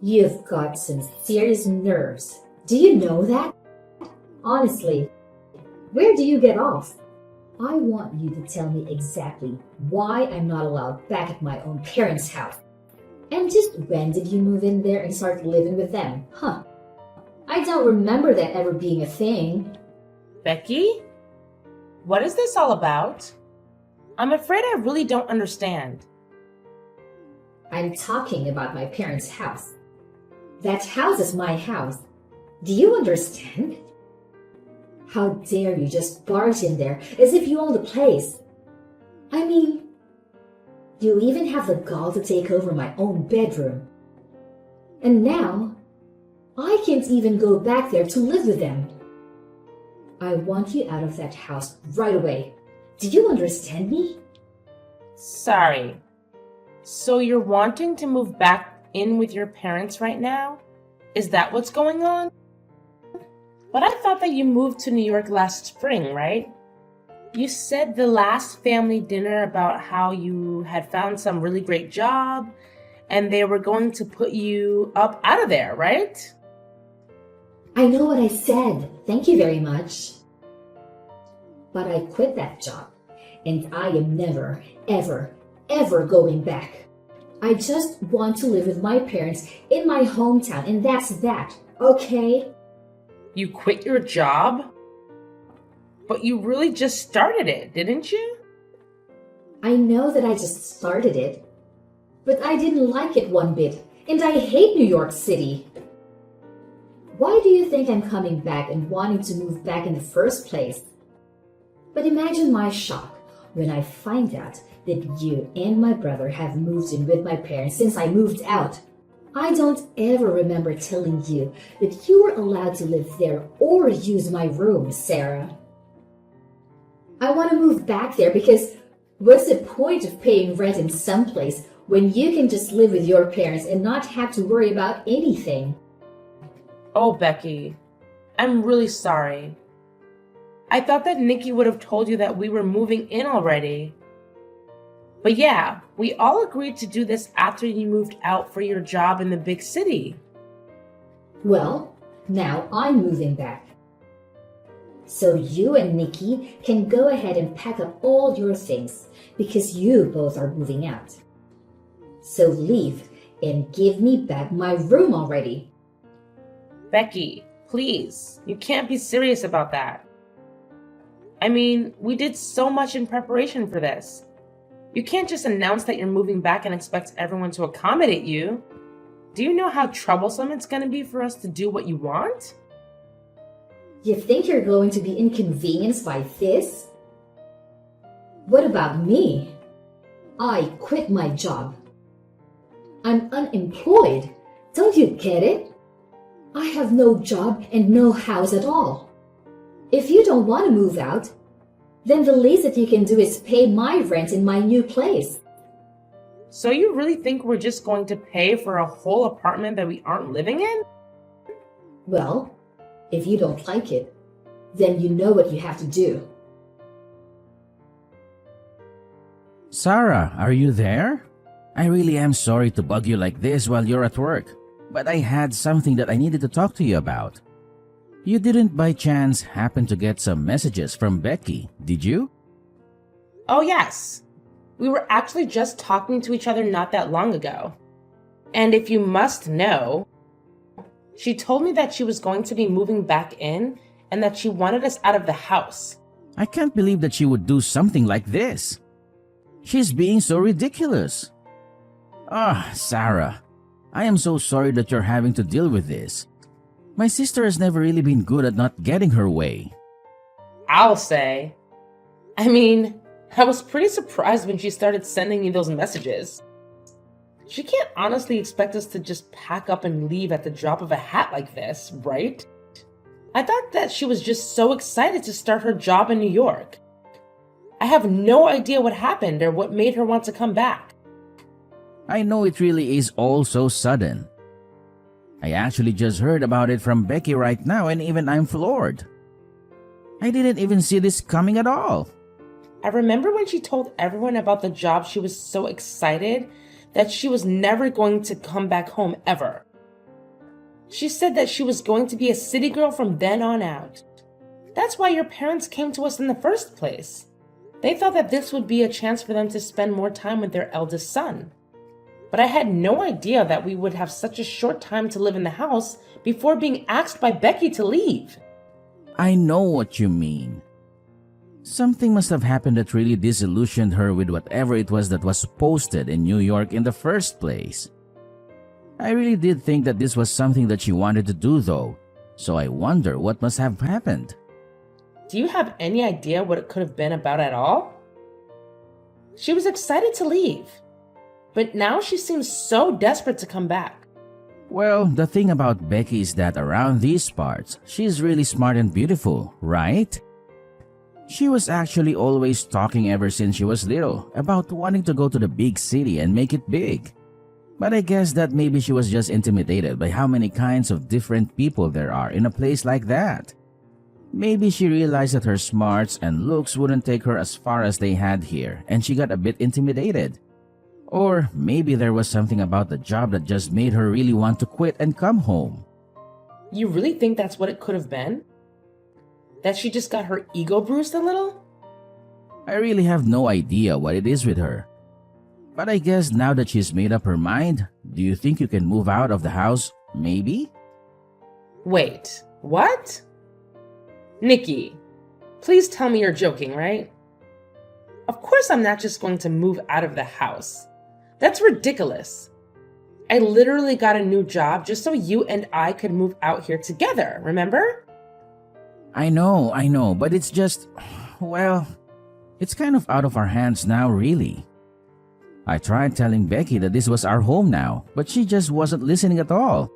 You've got some serious nerves. Do you know that? Honestly, where do you get off? I want you to tell me exactly why I'm not allowed back at my own parents' house. And just when did you move in there and start living with them? Huh. I don't remember that ever being a thing. Becky? What is this all about? I'm afraid I really don't understand. I'm talking about my parents' house. That house is my house. Do you understand? How dare you just barge in there as if you own the place? I mean, you even have the gall to take over my own bedroom. And now, I can't even go back there to live with them. I want you out of that house right away. Do you understand me? Sorry. So you're wanting to move back in with your parents right now? Is that what's going on? But I thought that you moved to New York last spring, right? You said the last family dinner about how you had found some really great job and they were going to put you up out of there, right? I know what I said. Thank you very much. But I quit that job, and I am never, ever, ever going back. I just want to live with my parents in my hometown, and that's that, okay? You quit your job? But you really just started it, didn't you? I know that I just started it, but I didn't like it one bit, and I hate New York City. Why do you think I'm coming back and wanting to move back in the first place? But imagine my shock when I find out that you and my brother have moved in with my parents since I moved out. I don't ever remember telling you that you were allowed to live there or use my room, Sarah. I want to move back there because what's the point of paying rent in some place when you can just live with your parents and not have to worry about anything? Oh, Becky, I'm really sorry. I thought that Nikki would have told you that we were moving in already. But yeah, we all agreed to do this after you moved out for your job in the big city. Well, now I'm moving back. So you and Nikki can go ahead and pack up all your things because you both are moving out. So leave and give me back my room already. Becky, please, you can't be serious about that. I mean, we did so much in preparation for this. You can't just announce that you're moving back and expect everyone to accommodate you. Do you know how troublesome it's going to be for us to do what you want? You think you're going to be inconvenienced by this? What about me? I quit my job. I'm unemployed. Don't you get it? I have no job and no house at all. If you don't want to move out, then the least that you can do is pay my rent in my new place. So you really think we're just going to pay for a whole apartment that we aren't living in? Well, if you don't like it, then you know what you have to do. Sarah, are you there? I really am sorry to bug you like this while you're at work, but I had something that I needed to talk to you about. You didn't by chance happen to get some messages from Becky, did you? Oh yes. We were actually just talking to each other not that long ago. And if you must know, she told me that she was going to be moving back in and that she wanted us out of the house. I can't believe that she would do something like this. She's being so ridiculous. Sarah, I am so sorry that you're having to deal with this. My sister has never really been good at not getting her way. I'll say. I mean, I was pretty surprised when she started sending me those messages. She can't honestly expect us to just pack up and leave at the drop of a hat like this, right? I thought that she was just so excited to start her job in New York. I have no idea what happened or what made her want to come back. I know it really is all so sudden. I actually just heard about it from Becky right now and even I'm floored. I didn't even see this coming at all. I remember when she told everyone about the job, she was so excited that she was never going to come back home ever. She said that she was going to be a city girl from then on out. That's why your parents came to us in the first place. They thought that this would be a chance for them to spend more time with their eldest son. But I had no idea that we would have such a short time to live in the house before being asked by Becky to leave. I know what you mean. Something must have happened that really disillusioned her with whatever it was that was posted in New York in the first place. I really did think that this was something that she wanted to do though, so I wonder what must have happened. Do you have any idea what it could have been about at all? She was excited to leave, but now she seems so desperate to come back. Well, the thing about Becky is that around these parts, she's really smart and beautiful, right? She was actually always talking ever since she was little about wanting to go to the big city and make it big. But I guess that maybe she was just intimidated by how many kinds of different people there are in a place like that. Maybe she realized that her smarts and looks wouldn't take her as far as they had here, and she got a bit intimidated. Or maybe there was something about the job that just made her really want to quit and come home. You really think that's what it could have been? That she just got her ego bruised a little? I really have no idea what it is with her. But I guess now that she's made up her mind, do you think you can move out of the house, maybe? Wait, what? Nikki, please tell me you're joking, right? Of course I'm not just going to move out of the house. That's ridiculous. I literally got a new job just so you and I could move out here together, remember? I know, but it's just, well, it's kind of out of our hands now, really. I tried telling Becky that this was our home now, but she just wasn't listening at all.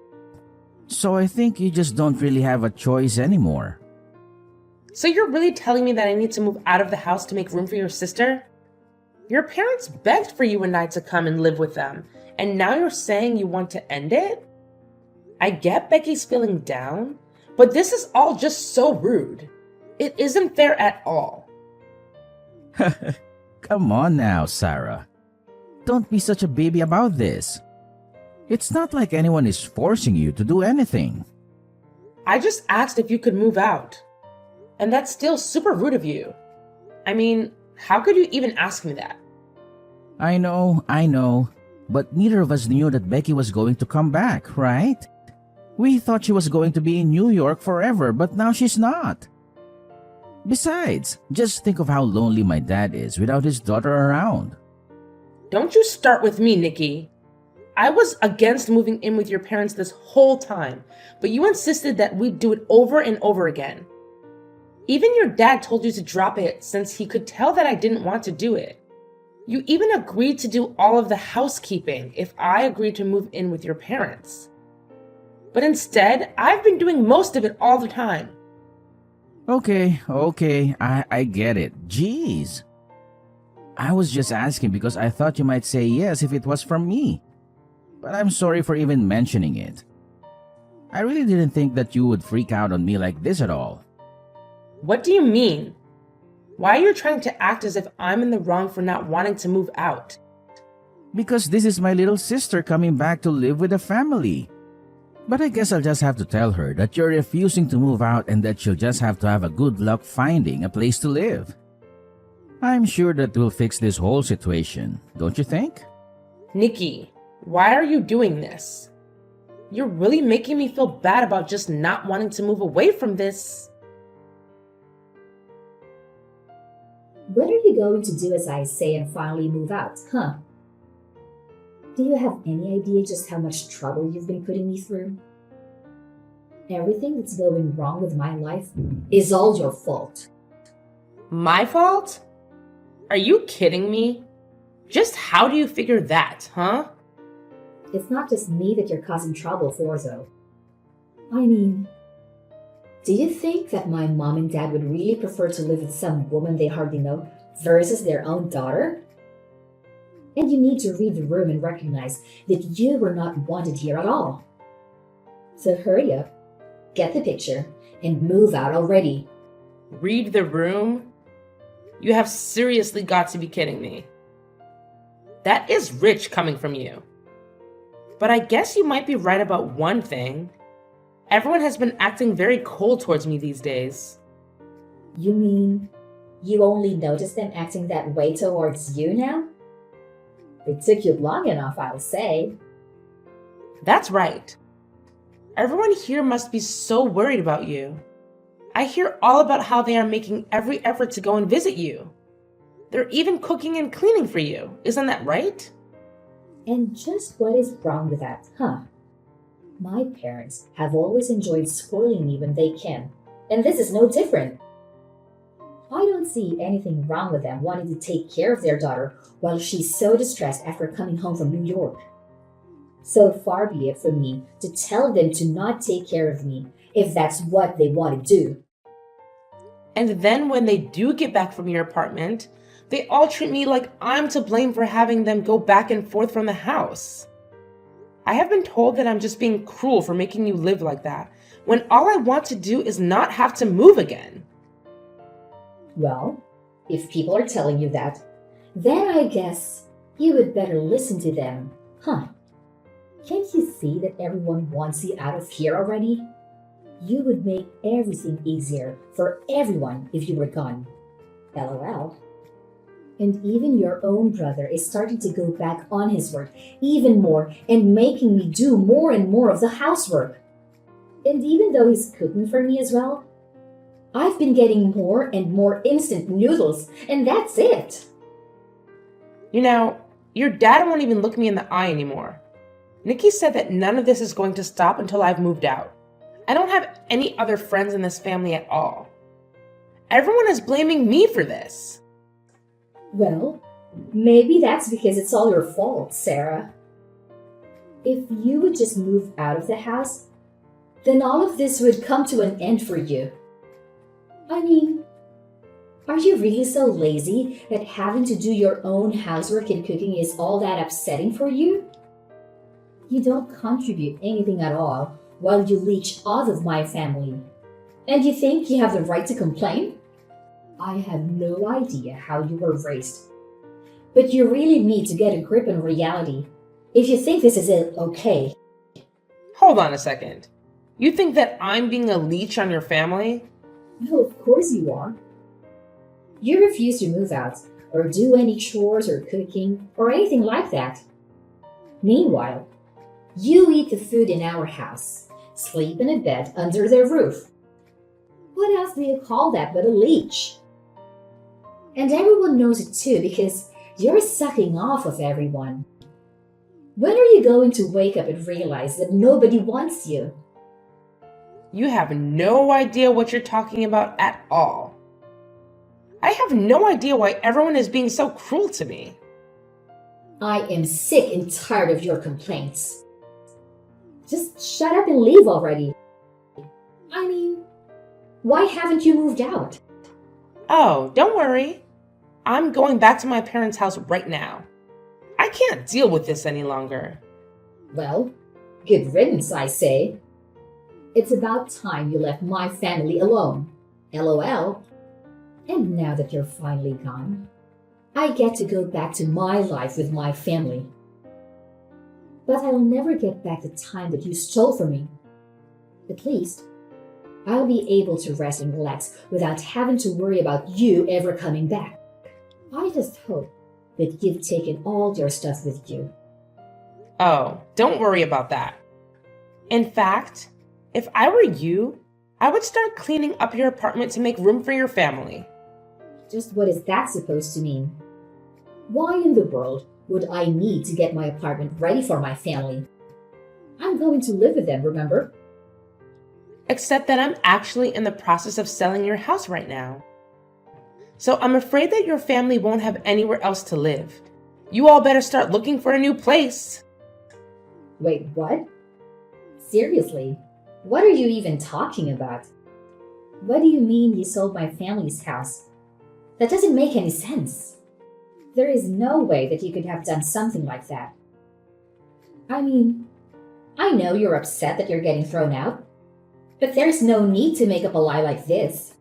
So I think you just don't really have a choice anymore. So you're really telling me that I need to move out of the house to make room for your sister? Your parents begged for you and I to come and live with them, and now you're saying you want to end it? I get Becky's feeling down, but this is all just so rude. It isn't fair at all. Come on now, Sarah. Don't be such a baby about this. It's not like anyone is forcing you to do anything. I just asked if you could move out. And that's still super rude of you. I mean, how could you even ask me that? I know. But neither of us knew that Becky was going to come back, right? We thought she was going to be in New York forever, but now she's not. Besides, just think of how lonely my dad is without his daughter around. Don't you start with me, Nikki. I was against moving in with your parents this whole time, but you insisted that we'd do it over and over again. Even your dad told you to drop it since he could tell that I didn't want to do it. You even agreed to do all of the housekeeping if I agreed to move in with your parents. But instead, I've been doing most of it all the time. Okay, I get it. Jeez. I was just asking because I thought you might say yes if it was from me. But I'm sorry for even mentioning it. I really didn't think that you would freak out on me like this at all. What do you mean? Why are you trying to act as if I'm in the wrong for not wanting to move out? Because this is my little sister coming back to live with the family. But I guess I'll just have to tell her that you're refusing to move out and that she'll just have to have a good luck finding a place to live. I'm sure that will fix this whole situation, don't you think? Nikki, why are you doing this? You're really making me feel bad about just not wanting to move away from this. When are you going to do as I say and finally move out, huh? Do you have any idea just how much trouble you've been putting me through? Everything that's going wrong with my life is all your fault. My fault? Are you kidding me? Just how do you figure that, huh? It's not just me that you're causing trouble for, though. I mean, do you think that my mom and dad would really prefer to live with some woman they hardly know versus their own daughter? And you need to read the room and recognize that you were not wanted here at all. So hurry up, get the picture, and move out already. Read the room? You have seriously got to be kidding me. That is rich coming from you. But I guess you might be right about one thing. Everyone has been acting very cold towards me these days. You mean you only notice them acting that way towards you now? It took you long enough, I'll say. That's right. Everyone here must be so worried about you. I hear all about how they are making every effort to go and visit you. They're even cooking and cleaning for you. Isn't that right? And just what is wrong with that, huh? My parents have always enjoyed spoiling me when they can, and this is no different. I don't see anything wrong with them wanting to take care of their daughter while she's so distressed after coming home from New York. So far be it from me to tell them to not take care of me if that's what they want to do. And then when they do get back from your apartment, they all treat me like I'm to blame for having them go back and forth from the house. I have been told that I'm just being cruel for making you live like that, when all I want to do is not have to move again. Well, if people are telling you that, then I guess you would better listen to them, huh? Can't you see that everyone wants you out of here already? You would make everything easier for everyone if you were gone. LOL. And even your own brother is starting to go back on his work even more and making me do more and more of the housework. And even though he's cooking for me as well, I've been getting more and more instant noodles, and that's it. You know, your dad won't even look me in the eye anymore. Nikki said that none of this is going to stop until I've moved out. I don't have any other friends in this family at all. Everyone is blaming me for this. Well, maybe that's because it's all your fault, Sarah. If you would just move out of the house, then all of this would come to an end for you. I mean, are you really so lazy that having to do your own housework and cooking is all that upsetting for you? You don't contribute anything at all while you leech off of my family. And you think you have the right to complain? I have no idea how you were raised. But you really need to get a grip on reality if you think this is okay. Hold on a second. You think that I'm being a leech on your family? No, of course you are. You refuse to move out or do any chores or cooking or anything like that. Meanwhile, you eat the food in our house, sleep in a bed under their roof. What else do you call that but a leech? And everyone knows it too because you're sucking off of everyone. When are you going to wake up and realize that nobody wants you? You have no idea what you're talking about at all. I have no idea why everyone is being so cruel to me. I am sick and tired of your complaints. Just shut up and leave already. I mean, why haven't you moved out? Oh, don't worry. I'm going back to my parents' house right now. I can't deal with this any longer. Well, good riddance, I say. It's about time you left my family alone. LOL. And now that you're finally gone, I get to go back to my life with my family. But I'll never get back the time that you stole from me. At least, I'll be able to rest and relax without having to worry about you ever coming back. I just hope that you've taken all your stuff with you. Oh, don't worry about that. In fact, if I were you, I would start cleaning up your apartment to make room for your family. Just what is that supposed to mean? Why in the world would I need to get my apartment ready for my family? I'm going to live with them, remember? Except that I'm actually in the process of selling your house right now. So I'm afraid that your family won't have anywhere else to live. You all better start looking for a new place. Wait, what? Seriously? What are you even talking about? What do you mean you sold my family's house? That doesn't make any sense. There is no way that you could have done something like that. I mean, I know you're upset that you're getting thrown out, but there's no need to make up a lie like this.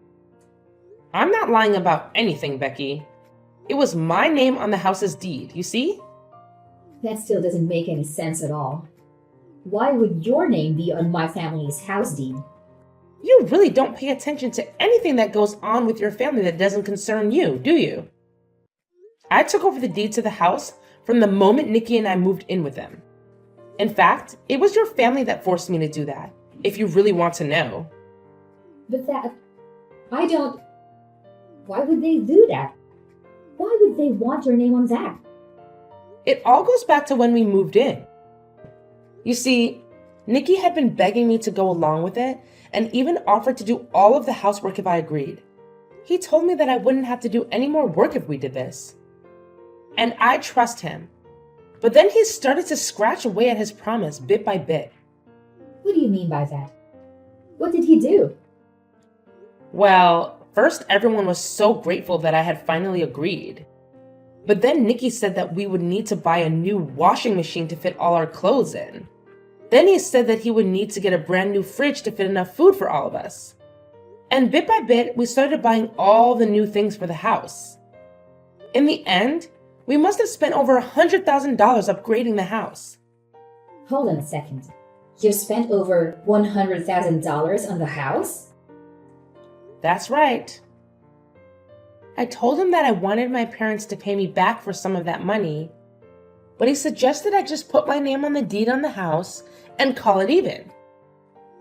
I'm not lying about anything, Becky. It was my name on the house's deed, you see? That still doesn't make any sense at all. Why would your name be on my family's house deed? You really don't pay attention to anything that goes on with your family that doesn't concern you, do you? I took over the deed to the house from the moment Nikki and I moved in with them. In fact, it was your family that forced me to do that, if you really want to know. But that... I don't... Why would they do that? Why would they want your name on that? It all goes back to when we moved in. You see, Nikki had been begging me to go along with it and even offered to do all of the housework if I agreed. He told me that I wouldn't have to do any more work if we did this. And I trust him. But then he started to scratch away at his promise bit by bit. What do you mean by that? What did he do? Well, first everyone was so grateful that I had finally agreed. But then Nikki said that we would need to buy a new washing machine to fit all our clothes in. Then he said that he would need to get a brand new fridge to fit enough food for all of us. And bit by bit, we started buying all the new things for the house. In the end, we must have spent over $100,000 upgrading the house. Hold on a second. You've spent over $100,000 on the house? That's right. I told him that I wanted my parents to pay me back for some of that money, but he suggested I just put my name on the deed on the house and call it even.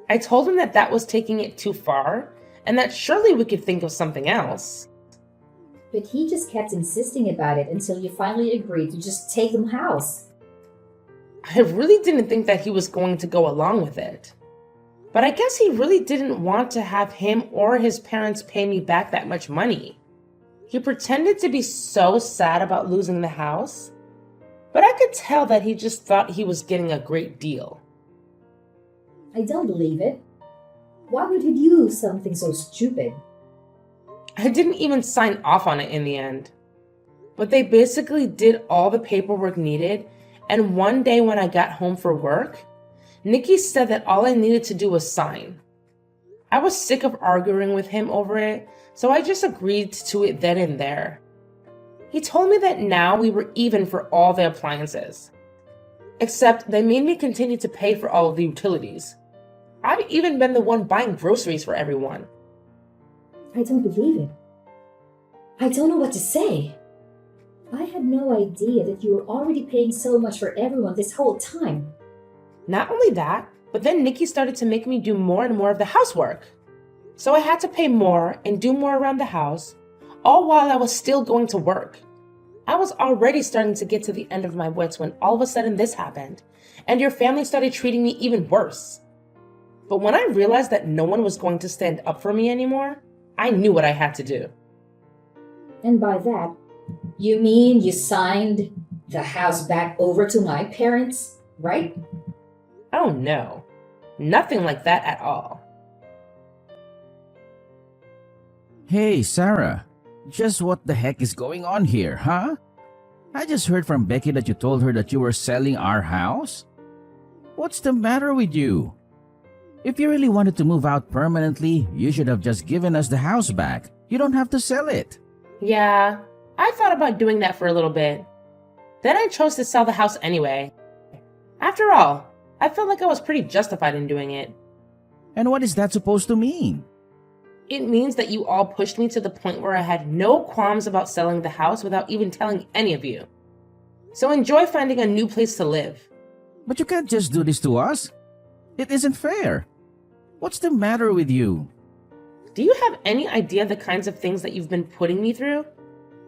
I told him that that was taking it too far and that surely we could think of something else. But he just kept insisting about it until you finally agreed to just take the house. I really didn't think that he was going to go along with it. But I guess he really didn't want to have him or his parents pay me back that much money. He pretended to be so sad about losing the house, but I could tell that he just thought he was getting a great deal. I don't believe it. Why would he do something so stupid? I didn't even sign off on it in the end. But they basically did all the paperwork needed, and one day when I got home for work, Nikki said that all I needed to do was sign. I was sick of arguing with him over it, so I just agreed to it then and there. He told me that now we were even for all the appliances. Except they made me continue to pay for all of the utilities. I've even been the one buying groceries for everyone. I don't believe it. I don't know what to say. I had no idea that you were already paying so much for everyone this whole time. Not only that, but then Nikki started to make me do more and more of the housework. So I had to pay more and do more around the house, all while I was still going to work. I was already starting to get to the end of my wits when all of a sudden this happened, and your family started treating me even worse. But when I realized that no one was going to stand up for me anymore, I knew what I had to do. And by that, you mean you signed the house back over to my parents, right? Oh no, nothing like that at all. Hey, Sarah. Just what the heck is going on here, huh? I just heard from Becky that you told her that you were selling our house. What's the matter with you? If you really wanted to move out permanently, you should have just given us the house back. You don't have to sell it. Yeah, I thought about doing that for a little bit. Then I chose to sell the house anyway. After all, I felt like I was pretty justified in doing it. And what is that supposed to mean? It means that you all pushed me to the point where I had no qualms about selling the house without even telling any of you. So enjoy finding a new place to live. But you can't just do this to us. It isn't fair. What's the matter with you? Do you have any idea the kinds of things that you've been putting me through?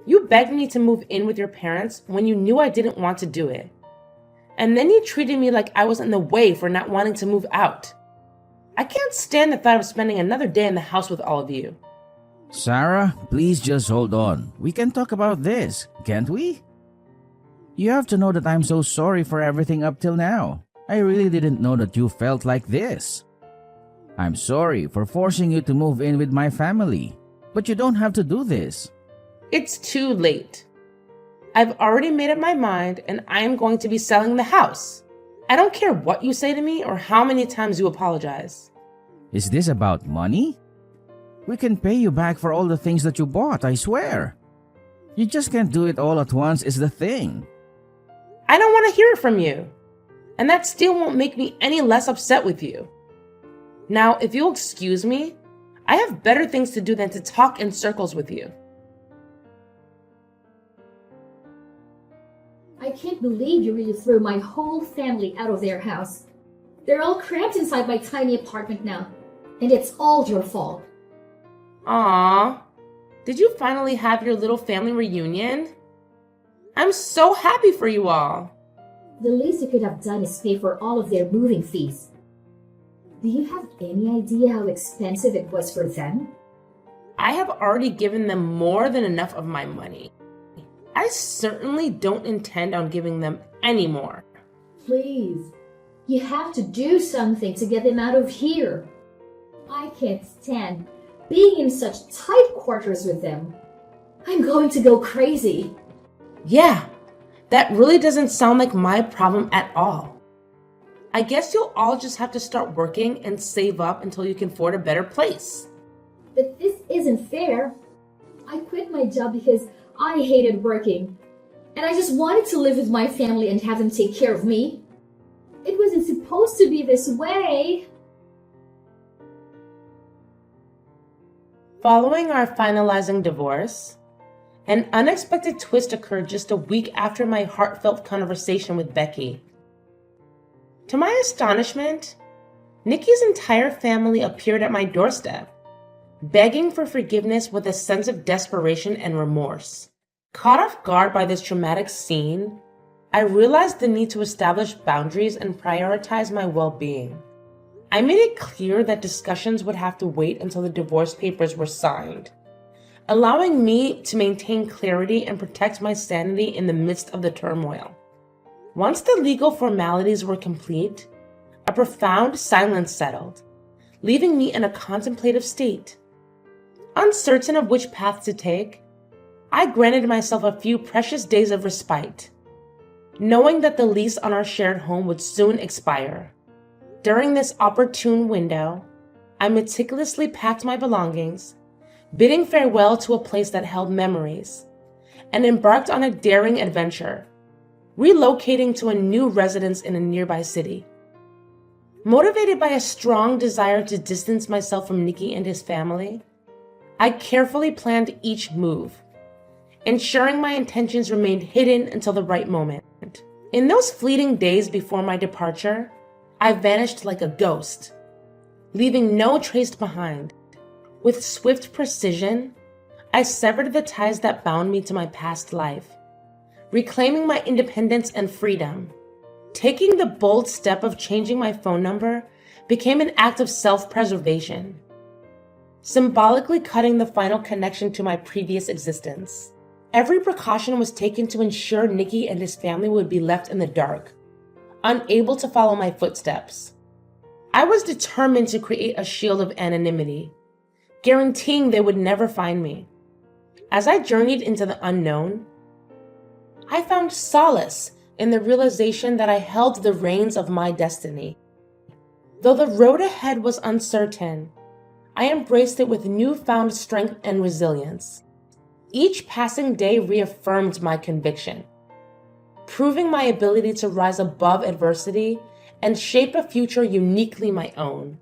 You begged me to move in with your parents when you knew I didn't want to do it. And then you treated me like I was in the way for not wanting to move out. I can't stand the thought of spending another day in the house with all of you. Sarah, please just hold on. We can talk about this, can't we? You have to know that I'm so sorry for everything up till now. I really didn't know that you felt like this. I'm sorry for forcing you to move in with my family, but you don't have to do this. It's too late. I've already made up my mind and I am going to be selling the house. I don't care what you say to me or how many times you apologize. Is this about money? We can pay you back for all the things that you bought, I swear. You just can't do it all at once is the thing. I don't want to hear it from you. and that still won't make me any less upset with you. Now, if you'll excuse me, I have better things to do than to talk in circles with you. I can't believe you really threw my whole family out of their house. They're all cramped inside my tiny apartment now, and it's all your fault. Aww, did you finally have your little family reunion? I'm so happy for you all. The least you could have done is pay for all of their moving fees. Do you have any idea how expensive it was for them? I have already given them more than enough of my money. I certainly don't intend on giving them any more. Please, you have to do something to get them out of here. I can't stand being in such tight quarters with them. I'm going to go crazy. Yeah, that really doesn't sound like my problem at all. I guess you'll all just have to start working and save up until you can afford a better place. But this isn't fair. I quit my job because I hated working, and I just wanted to live with my family and have them take care of me. It wasn't supposed to be this way. Following our finalizing divorce, an unexpected twist occurred just a week after my heartfelt conversation with Becky. To my astonishment, Nikki's entire family appeared at my doorstep, begging for forgiveness with a sense of desperation and remorse. Caught off guard by this traumatic scene, I realized the need to establish boundaries and prioritize my well-being. I made it clear that discussions would have to wait until the divorce papers were signed, allowing me to maintain clarity and protect my sanity in the midst of the turmoil. Once the legal formalities were complete, a profound silence settled, leaving me in a contemplative state. Uncertain of which path to take, I granted myself a few precious days of respite, knowing that the lease on our shared home would soon expire. During this opportune window, I meticulously packed my belongings, bidding farewell to a place that held memories, and embarked on a daring adventure, relocating to a new residence in a nearby city. Motivated by a strong desire to distance myself from Nikki and his family, I carefully planned each move, ensuring my intentions remained hidden until the right moment. In those fleeting days before my departure, I vanished like a ghost, leaving no trace behind. With swift precision, I severed the ties that bound me to my past life, reclaiming my independence and freedom. Taking the bold step of changing my phone number became an act of self-preservation, symbolically cutting the final connection to my previous existence. Every precaution was taken to ensure Nikki and his family would be left in the dark, unable to follow my footsteps. I was determined to create a shield of anonymity, guaranteeing they would never find me. As I journeyed into the unknown, I found solace in the realization that I held the reins of my destiny. Though the road ahead was uncertain, I embraced it with newfound strength and resilience. Each passing day reaffirmed my conviction, proving my ability to rise above adversity and shape a future uniquely my own.